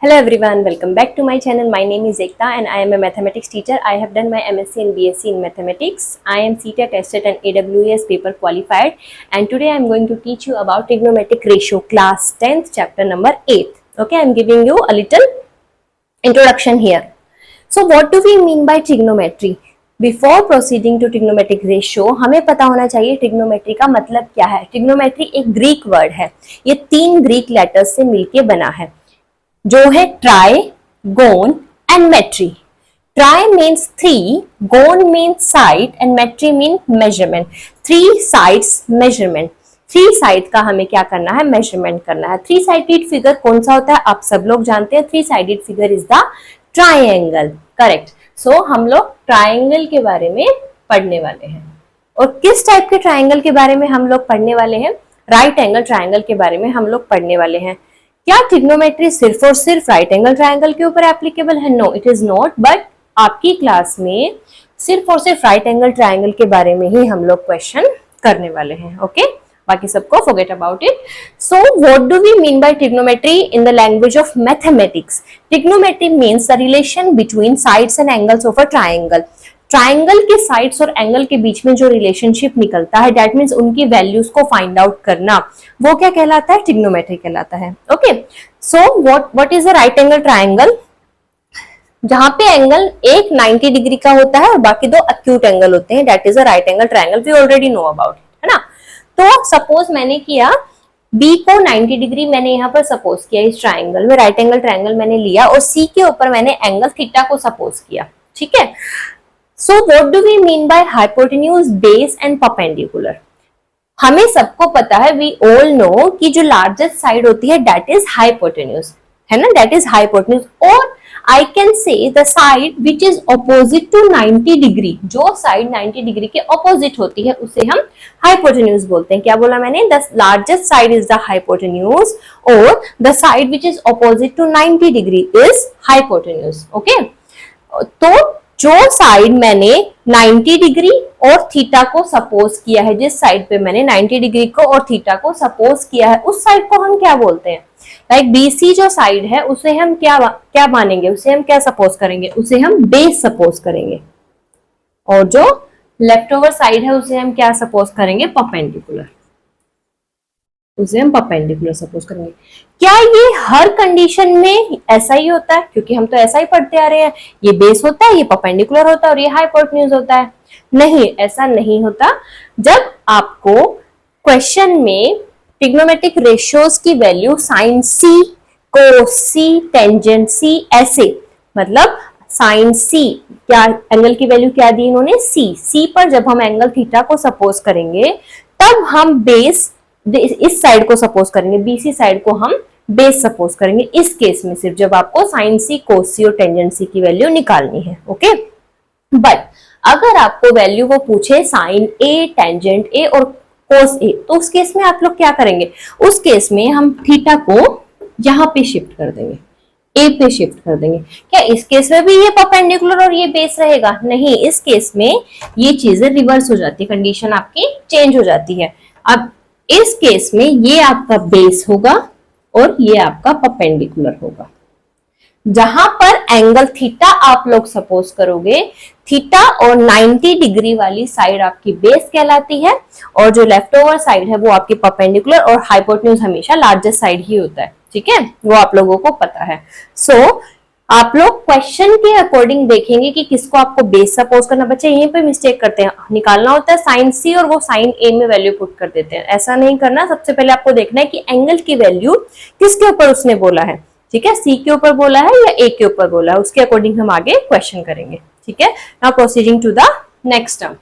Hello everyone, welcome back to my channel. My name is Ekta and I am a mathematics teacher. I have done my MSc and BSc in mathematics. I am CTET tested and AWS paper qualified, and today I am going to teach you about trigonometric ratio class 10th chapter number 8. Okay, I am giving you a little introduction here. So what do we mean by trigonometry? Before proceeding to trigonometric ratio हमें पता होना चाहिए trigonometry का मतलब क्या है। Trigonometry एक Greek word है, ये 3 ग्रीक लेटर्स से मिलके बना है जो है tri, gon and metry. Tri means 3, gon means side and metry mean measurement. 3 sides measurement, 3 side का हमें क्या करना है, मेजरमेंट करना है। 3 साइडेड फिगर कौन सा होता है, आप सब लोग जानते हैं। 3 sided figure is the triangle, correct. So हम लोग ट्राइंगल के बारे में पढ़ने वाले हैं। और किस टाइप के ट्राइंगल के बारे में हम लोग पढ़ने वाले हैं, राइट एंगल ट्राइंगल के बारे में हम लोग पढ़ने वाले हैं। क्या ट्रिग्नोमेट्री सिर्फ और सिर्फ राइट एंगल ट्राइंगल के ऊपर एप्लीकेबल है? No, it is not. But आपकी क्लास में सिर्फ और सिर्फ राइट एंगल ट्राइंगल के बारे में ही हम लोग क्वेश्चन करने वाले हैं। ओके, बाकी सबको forget about it. So what do we mean by trigonometry in the language of mathematics? Trigonometry means the relation between sides and angles of a triangle. Triangle के साइड्स और एंगल के बीच में जो रिलेशनशिप निकलता है, दैट मीन्स उनकी values को फाइंड आउट करना, वो क्या कहलाता है, ट्रिग्नोमेट्री कहलाता है। Okay, so what is a right angle triangle? जहां पे एंगल एक 90 डिग्री का होता है और बाकी 2 एक्यूट एंगल होते हैं, that is a right angle triangle. We already know about it, है ना। तो सपोज मैंने किया बी को 90 डिग्री मैंने यहाँ पर सपोज किया, इस ट्राइंगल में राइट एंगल ट्राइंगल मैंने लिया, और सी के ऊपर मैंने एंगल थीटा को सपोज किया, ठीक है। So what do we mean by hypotenuse, base and perpendicular? हमें सबको पता है, we all know कि जो लार्जेस्ट साइड होती है that is hypotenuse, है ना, that is hypotenuse। और I can say the side which is opposite to 90 degree, जो साइड 90 डिग्री के ऑपोजिट होती है उसे हम hypotenuse बोलते हैं। क्या बोला मैंने? The largest side is the hypotenuse और the side which is opposite to 90 degree is hypotenuse। okay? तो जो साइड मैंने 90 डिग्री और थीटा को सपोज किया है, जिस साइड पे मैंने 90 डिग्री को और थीटा को सपोज किया है, उस साइड को हम क्या बोलते हैं? लाइक बीसी जो साइड है उसे हम क्या मानेंगे, उसे हम क्या सपोज करेंगे, उसे हम बेस सपोज करेंगे। और जो लेफ्ट ओवर साइड है उसे हम क्या सपोज करेंगे, परपेंडिकुलर, उसे हम परपेंडिकुलर सपोज करेंगे। क्या ये हर कंडीशन में ऐसा ही होता है? क्योंकि हम तो ऐसा ही पढ़ते आ रहे हैं, ये बेस होता है, ये परपेंडिकुलर होता है और ये हाइपोटेन्यूज होता है। नहीं, ऐसा नहीं होता। जब आपको क्वेश्चन में ट्रिग्नोमेट्रिक रेशियोज की वैल्यू साइन सी, कोस सी, टेंजेंट सी, ऐसे, मतलब साइन सी, क्या एंगल की वैल्यू क्या दी इन्होंने, सी पर जब हम एंगल थीटा को सपोज करेंगे तब हम बेस इस साइड को सपोज करेंगे, बीसी साइड को हम बेस सपोज करेंगे। इस केस में सिर्फ जब आपको साइन सी, कोस सी और टेंजेंट सी की वैल्यू निकालनी है। ओके, बट अगर आपको वैल्यू वो पूछे साइन ए, टेंजेंट ए और कोस ए, तो उस केस में आप लोग क्या करेंगे? उस केस में हम थीटा को यहां पे शिफ्ट कर देंगे, ए पे शिफ्ट कर देंगे। क्या इस केस में भी ये परपेंडिकुलर और ये बेस रहेगा? नहीं, इस केस में ये चीजें रिवर्स हो जाती है, कंडीशन आपकी चेंज हो जाती है। अब इस केस में ये आपका बेस होगा और ये आपका परपेंडिकुलर होगा। जहां पर एंगल थीटा आप लोग सपोज करोगे, थीटा और 90 डिग्री वाली साइड आपकी बेस कहलाती है और जो लेफ्ट ओवर साइड है वो आपकी परपेंडिकुलर, और हाइपोटेन्यूज हमेशा लार्जेस्ट साइड ही होता है, ठीक है, वो आप लोगों को पता है। सो आप लोग क्वेश्चन के अकॉर्डिंग देखेंगे कि किसको आपको बेस सपोज करना। बच्चे यहीं पे मिस्टेक करते हैं, निकालना होता है साइन सी और वो साइन ए में वैल्यू पुट कर देते हैं। ऐसा नहीं करना। सबसे पहले आपको देखना है कि एंगल की वैल्यू किसके ऊपर उसने बोला है, ठीक है, सी के ऊपर बोला है या ए के ऊपर बोला है, उसके अकॉर्डिंग हम आगे क्वेश्चन करेंगे, ठीक है। Now proceeding to the next term.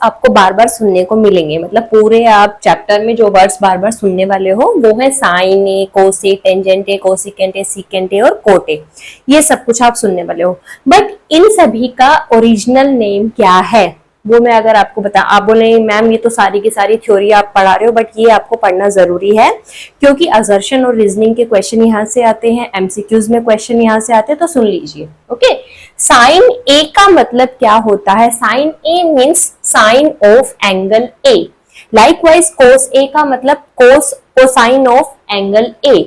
आपको बार बार सुनने को मिलेंगे, मतलब पूरे आप चैप्टर में जो वर्ड्स बार बार सुनने वाले हो वो है sine A, cos A, tangent A, cosecant A, secant A और कोट ए, ये सब कुछ आप सुनने वाले हो। बट इन सभी का ओरिजिनल नेम क्या है वो मैं अगर आपको बता, आप बोले मैम ये तो सारी की सारी थ्योरी आप पढ़ा रहे हो, बट ये आपको पढ़ना जरूरी है क्योंकि असर्शन और रीजनिंग के क्वेश्चन यहाँ से आते हैं, एमसीक्यूज में क्वेश्चन यहाँ से आते हैं, तो सुन लीजिए। ओके, साइन ए का मतलब क्या होता है? Sine A means sine of angle A. Likewise cos A का मतलब cos cosine of angle A.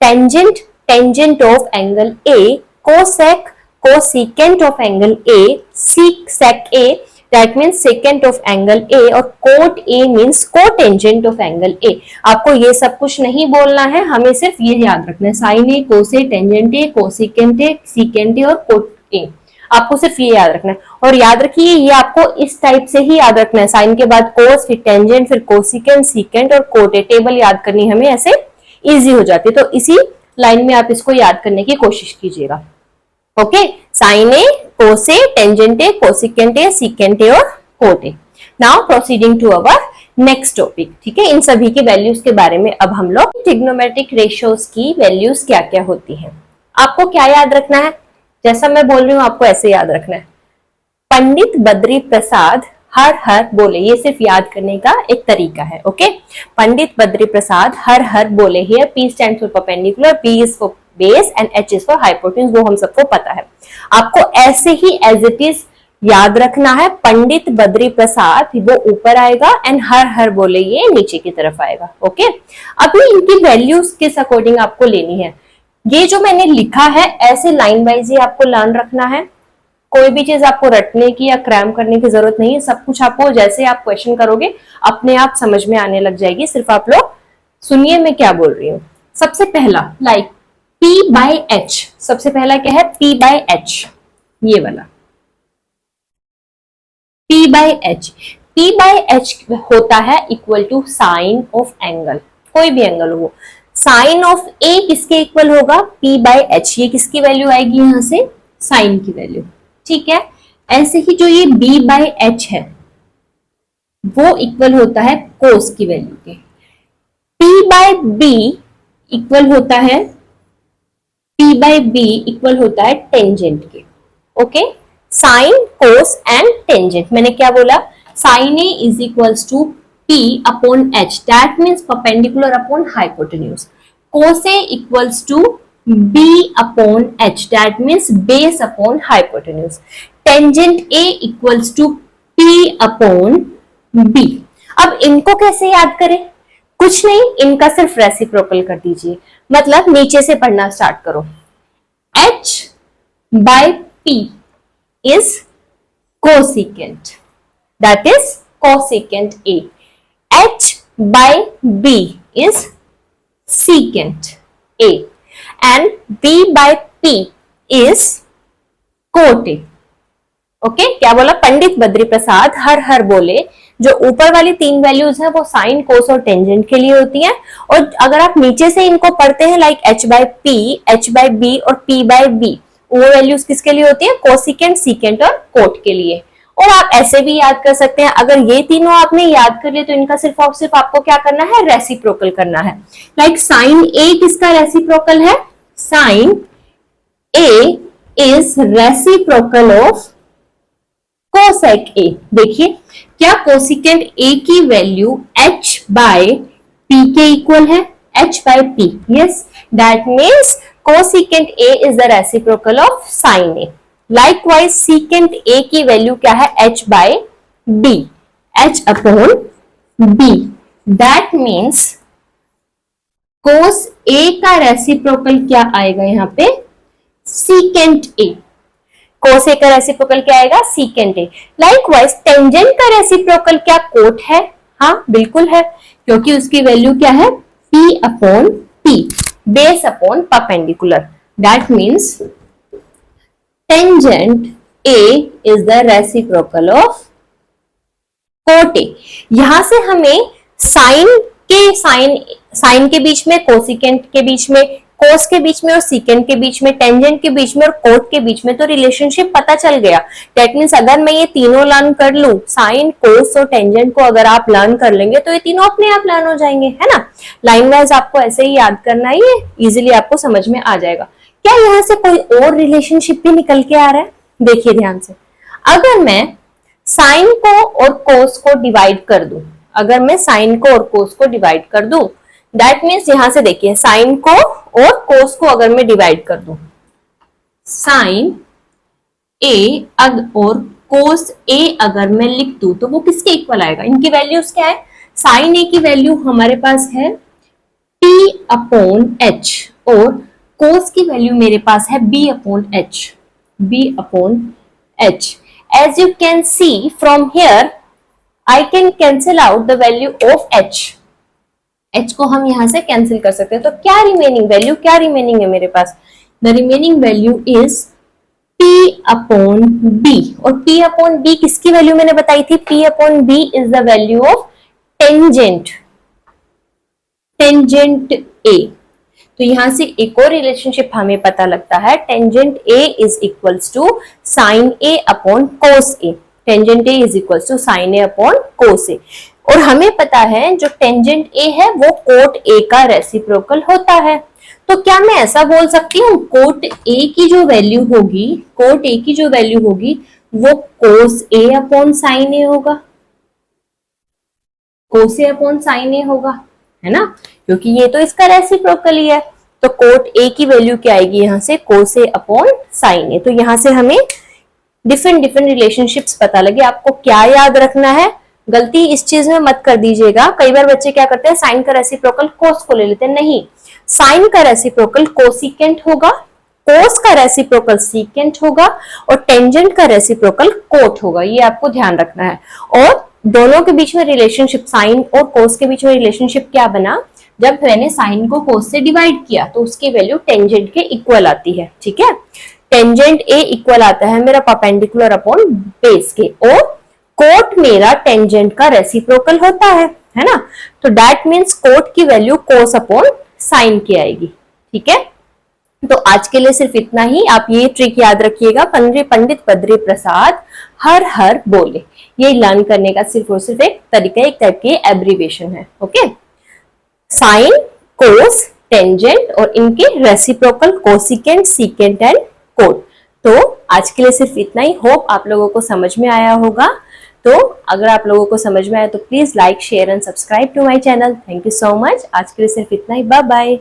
Tangent tangent of angle A, cosec cosecant of angle A, sec sec A that means secant of angle A, और cot A means cotangent of angle A. आपको ये सब कुछ नहीं बोलना है, हमें सिर्फ ये याद रखना है, sine A, cos, tangent A, cosecant A, secant A और कोट ए। आपको सिर्फ ये याद रखना है, और याद रखिए ये आपको इस टाइप से ही याद रखना है, साइन के बाद कोस, फिर टेंजेंट, फिर कोसिकेंट, सीकेंट और कोट ए। टेबल याद करनी हमें ऐसे इजी हो जाती है, तो इसी लाइन में आप इसको याद करने की कोशिश कीजिएगा। Okay, sine A, cos, tangent A, cosecant A, secant A और cot A. Now proceeding to our next topic. ठीक है, इन सभी की वैल्यूज के बारे में अब हम लोग, ट्रिग्नोमेट्रिक रेशियोज की वैल्यूज क्या क्या होती हैं। आपको क्या याद रखना है, जैसा मैं बोल रही हूँ आपको ऐसे याद रखना है। पंडित बद्री प्रसाद हर हर बोले, ये सिर्फ याद करने का एक तरीका है। ओके, पंडित बद्री प्रसाद हर हर बोले। Here P stands for perpendicular, B is for base and H is for hypotenuse, वो हम सबको पता है। आपको ऐसे ही एज इट इज याद रखना है, पंडित बद्री प्रसाद वो ऊपर आएगा एंड हर हर बोले ये नीचे की तरफ आएगा। ओके, अभी इनकी वैल्यूज किस अकॉर्डिंग आपको लेनी है, ये जो मैंने लिखा है ऐसे लाइन वाइज ही आपको लर्न रखना है। कोई भी चीज आपको रटने की या क्रैम करने की जरूरत नहीं है, सब कुछ आपको जैसे आप क्वेश्चन करोगे अपने आप समझ में आने लग जाएगी। सिर्फ आप लोग सुनिए मैं क्या बोल रही हूँ। सबसे पहला लाइक P by H, सबसे पहला क्या है P by H, ये वाला P by H। P by H होता है equal to sine of angle, कोई भी एंगल हो। साइन ऑफ A किसके इक्वल होगा, P by H। ये किसकी वैल्यू आएगी यहां से, साइन की वैल्यू। ठीक है, ऐसे ही जो ये B by H है वो इक्वल होता है कोस की वैल्यू के। P by B इक्वल होता है, P by B इक्वल होता है टेंजेंट के। Okay, sine, cos and tangent. मैंने क्या बोला, sine A is equals to P upon H, that means perpendicular upon hypotenuse. Cos A equals to B upon H, that means base upon hypotenuse. Tangent A equals to P upon B। अब इनको कैसे याद करें, कुछ नहीं, इनका सिर्फ reciprocal कर दीजिए, मतलब नीचे से पढ़ना स्टार्ट करो। H by P is cosecant, that is cosecant A. H by B is secant A and B by P is cot A. Okay, क्या बोला, पंडित बद्री प्रसाद हर हर बोले। जो ऊपर वाली तीन वैल्यूज है वो साइन, कोस और टेंजेंट के लिए होती हैं, और अगर आप नीचे से इनको पढ़ते हैं like H by P, H by B और P by B, वो वैल्यूज किसके लिए होती है, कोसिकेंट, सीकेंट और कोट के लिए। और आप ऐसे भी याद कर सकते हैं, अगर ये तीनों आपने याद कर लिए तो इनका सिर्फ और सिर्फ आपको क्या करना है, रेसिप्रोकल करना है। लाइक साइन ए किसका रेसिप्रोकल है, sine A is reciprocal of cosec A. देखिए क्या कोसिकेंट ए की वैल्यू H by P के इक्वल है, H by P, yes, that means cosecant A is the reciprocal of sin A. Likewise secant A की value क्या है, H by B, H upon B, that means cos A का reciprocal क्या आएगा यहाँ पे, secant A। कोस ए का reciprocal क्या आएगा, सीकेंट ए। लाइकवाइज टेंजेंट का रेसिप्रोकल क्या कोट है, हाँ बिल्कुल है, क्योंकि उसकी वैल्यू क्या है, P upon P, base upon perpendicular. That means tangent A is the reciprocal of cot A. यहां से हमें साइन के बीच में, कोसिकेंट के बीच में, कोस के बीच में और सीकेंट के बीच में, टेंजेंट के बीच में और कोट के बीच में तो रिलेशनशिप पता चल गया। दैट मीन्स अगर मैं ये तीनों लर्न कर लूं, साइन, कोस और टेंजेंट को अगर आप लर्न कर लेंगे तो ये तीनों अपने आप लर्न हो जाएंगे, है ना। लाइन वाइज आपको ऐसे ही याद करना है, ये इजिली आपको समझ में आ जाएगा। क्या यहाँ से कोई और रिलेशनशिप भी निकल के आ रहा है, देखिए ध्यान से। अगर मैं साइन को और कोस को डिवाइड कर दूं, अगर मैं साइन को और कोस को डिवाइड कर दूं, दैट मीन्स यहां से देखिए साइन को और कोस को अगर मैं डिवाइड कर दूं, साइन ए और कोस ए अगर मैं लिख दूं तो वो किसके इक्वल आएगा, इनकी वैल्यूज क्या है। साइन ए की वैल्यू हमारे पास है P अपॉन H और कोस की वैल्यू मेरे पास है b upon h, b upon h. As you can see from here, I can cancel out the value of h. h को हम यहां से कैंसिल कर सकते हैं. तो क्या रिमेनिंग वैल्यू, क्या रिमेनिंग है मेरे पास? The remaining value is p upon b. और p अपॉन b किसकी वैल्यू मैंने बताई थी? p upon b is the value of tangent, tangent a. तो यहां से एक और रिलेशनशिप हमें पता लगता है, tangent a is equals to sine a upon cos a. Tangent a is equals to sine a upon cos a. और हमें पता है जो टेंजेंट a है वो कोट a का रेसिप्रोकल होता है. तो क्या मैं ऐसा बोल सकती हूँ कोट a की जो वैल्यू होगी, कोट a की जो वैल्यू होगी वो कोस a अपॉन साइन a होगा, कोस a अपॉन साइन a होगा, है ना, क्योंकि ये तो इसका रेसिप्रोकल ही है. तो कोट a की वैल्यू क्या आएगी यहाँ से? कोस a अपॉन साइन a. तो यहाँ से हमें डिफरेंट डिफरेंट रिलेशनशिप्स पता लगे. आपको क्या याद रखना है, गलती इस चीज में मत कर दीजिएगा. कई बार बच्चे क्या करते हैं, साइन का रेसिप्रोकल कोस को ले लेते हैं. नहीं, साइन का रेसिप्रोकल कोसिकेंट होगा, कोस का रेसिप्रोकल सीकेंट होगा और टेंजेंट का रेसिप्रोकल कोट होगा. ये आपको ध्यान रखना है. और दोनों के बीच में रिलेशनशिप, साइन और कोस के बीच में रिलेशनशिप क्या बना? जब मैंने साइन को कोस से डिवाइड किया तो उसकी वैल्यू टेंजेंट के इक्वल आती है. ठीक है, टेंजेंट ए इक्वल आता है मेरा परपेंडिकुलर अपॉन बेस के, और कोट मेरा टेंजेंट का रेसिप्रोकल होता है ना. तो दैट मीन्स कोट की वैल्यू कोस अपॉन साइन की आएगी. ठीक है, तो आज के लिए सिर्फ इतना ही. आप ये ट्रिक याद रखिएगा, पंडित बद्री प्रसाद हर हर बोले. ये लर्न करने का सिर्फ और सिर्फ एक तरीका, एक टाइप की एब्रीविएशन है. ओके, साइन, कोस, टेंजेंट और इनके reciprocal cosecant, secant and cot. तो आज के लिए सिर्फ इतना ही. होप आप लोगों को समझ में आया होगा. तो अगर आप लोगों को समझ में आया तो please like, share and subscribe to my channel. Thank you so much. आज के लिए सिर्फ इतना ही. Bye bye.